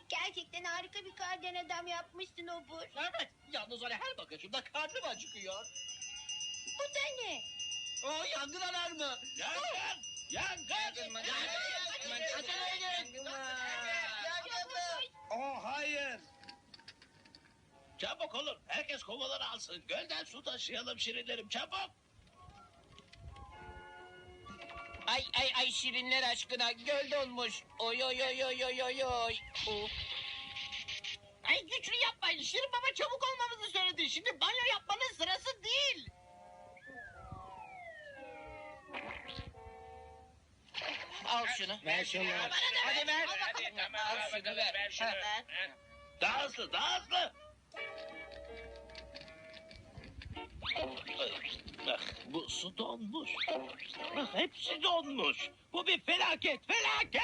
Gerçekten harika bir kardan adam yapmışsın Obur. Evet, yalnız öyle her bakışımda karnım acıkıyor. Bu da ne? O yangın alarmı. Yangın! Yangın! Oh hayır. Çabuk olun, herkes kovaları alsın. Gölden su taşıyalım şirinlerim, çabuk. Ay şirinler aşkına göl donmuş. Oy oy oy oy oy oy oy. Ay güçlü yapmayın, Şirin Baba çabuk olmamızı söyledi. Şimdi banyo yapmanın sırası değil. Al şunu. Ver şunu. Hadi ver. Al şunu ver. Daha hızlı, daha hızlı. Ah, bu su donmuş. Ah, hepsi donmuş. Bu bir felaket, felaket.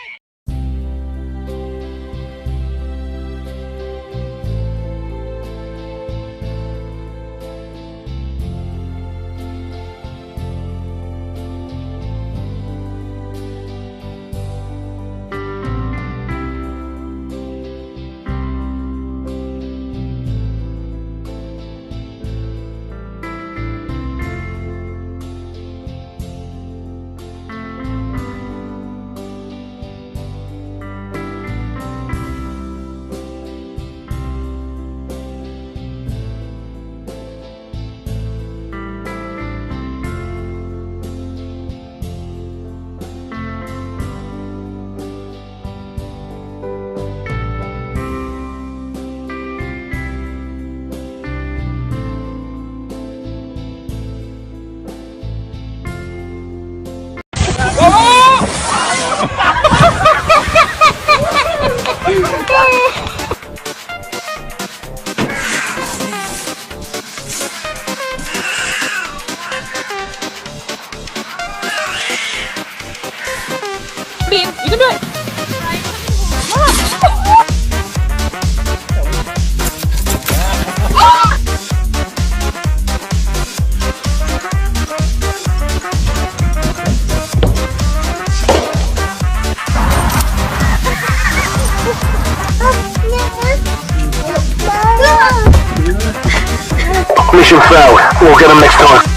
Mission failed. We'll get them next time.